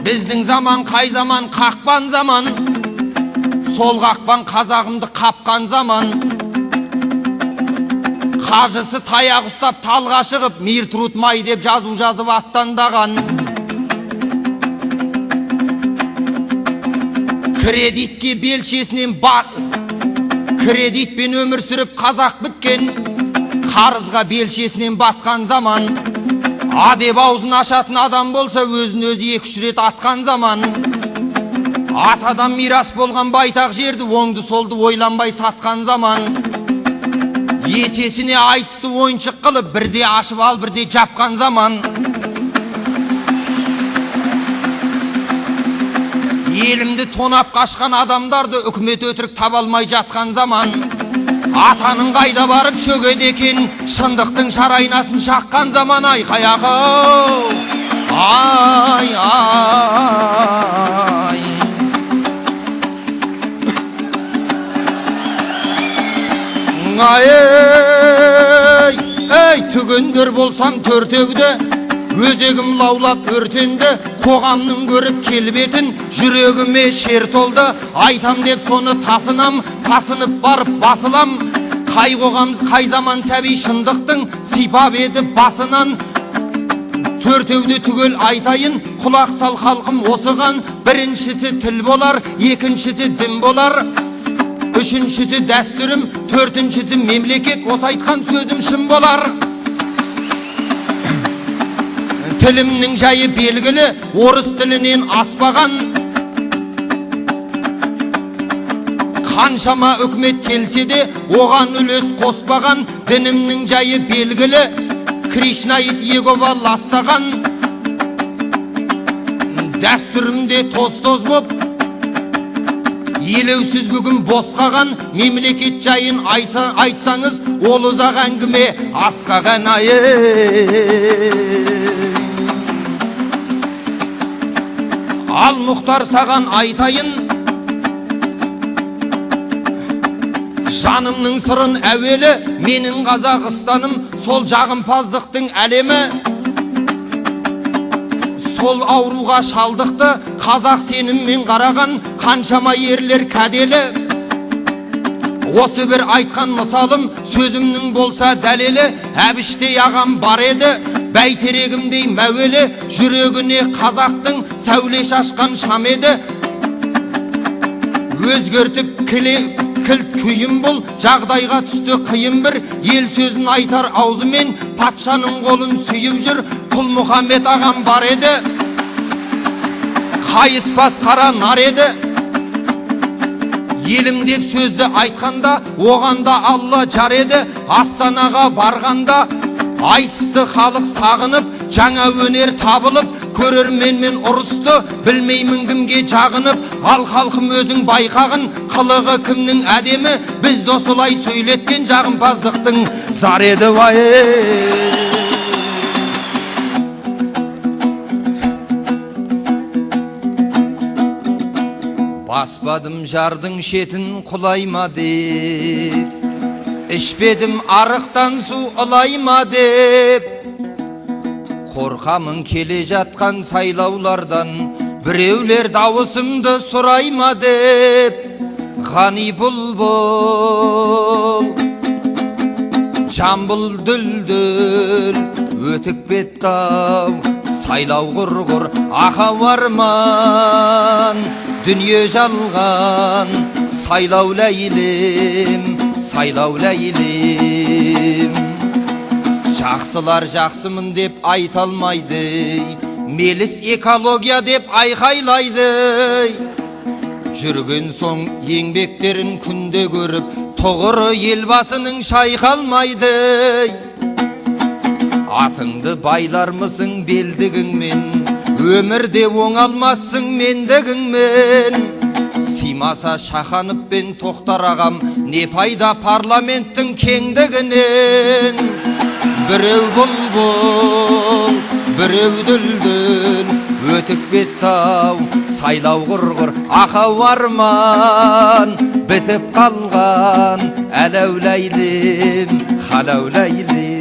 Біздің заман қай заман, қақпан заман. Сол қақпан қазағымды қапқан заман. Қажысы таяқ ұстап талға шығып, мир труд май деп жазу жазып аттандаған. Кредитке белшесінен кредитпен өмір сүріп қазақ біткен, қарызға белшесінен батқан заман. Деп аузын ашатын адам болса, өзін өзі 2-3 рет атқан заман. Атадан мирас болған байтақ жерді оңды солды ойланбай сатқан заман. Есесіне айтысты ойыншық қылып, бірде ашып ал, бірде жапқан заман. Елімді тонап қашқан адамдарды үкімет өтірік таба алмай жатқан заман. Атаның қайда барып шөгеді екен, шындықтың шарайнасын шаққан заман. Ай қаяғы, ай, ай. Ей, түгендер болсам төртеуді, өзегім лаулап өртенді, қоғамның көріп келбетін, жүрегіме шер толды. Айтам деп соны тасынам, тасынып барып басылам. Қай қоғам, қай заман сәби шындықтың сипап еді басынан. Төртеуді түгел айтайын, құлақ сал халқым осыған. Біріншісі тіл болар, екіншісі дін болар, үшіншісі дәстүрім, төртіншісі мемлекет. Осы айтқан сөзім шын болар. Тілімнің жайы белгілі, орыс тілінен аспаған. Қаншама үкімет келсе де, оған үлес қоспаған. Дінімнің жайы белгілі, Кришнаит Егова ластаған. Дәстүрімде тоз-тоз боп, елеусіз бүгін босқаған. Мемлекет жайын айтсаңыз, ол ұзақ әңгіме асқаған. Ал Мұхтар саған айтайын, жанымның сырын әуелі. Менің Қазақстаным сол жағымпаздықтың әлемі. Сол ауруға шалдықты қазақ сеніммен қараған қаншама ерлер кәделі. Осы бір айтқан мысалым, сөзімнің болса дәлелі. Әбіштей ағам бар еді, бәйтерегімдей мәуелі. Жүрегіне қазақтың сәуле шашқан шам еді. Өзгертіп кілт күйім бұл, жағдайға түсті қиын бір. Ел сөзін айтар аузымен, патшаның қолын сүйіп жүр. Құл Мұхаммед ағам бар еді, қайыспас қара нар еді. Елім деп сөзді айтқанда, оғанда Алла жар еді. Астанаға барғанда айтысты халық сағынып, жаңа өнер табылып, көрерменмен ұрысты, білмеймін кімге жағынып. Ал халқым өзің байқағын, қылығы кімнің әдемі. Бізді осылай сөйлеткен жағымпаздықтың зар еді. Баспадым жардың шетін құлайма деп, ішпедім арықтан су ылайма деп. Қорқамын келе жатқан сайлаулардан, біреулер дауысымды сұрайма деп. Ғани бұлбұл, жамбыл дүлдүл, өтіп кетті-ау сайлау құрғыр ақау арман. Дүние жалған, сайлау ләйлім, сайлау ләйлім. Жақсылар жақсымын деп айта алмайды, меліс экология деп айқайлайды. Жүрген соң еңбектерін күнде көріп, тұғыры елбасының шайқалмайды. Атыңды байлармысың белдігіңмен, өмірде оңалмассың мендігіңмен. Симаса Шахановпен Тоқтар ағам, не пайда парламенттің кеңдігінен. Біреу бұлбұл, біреу дүлдүл, өтіп кетті-ау сайлау құрғыр ақау арман. Бітіп қалған әләу ләйлім, халәу ләйлім.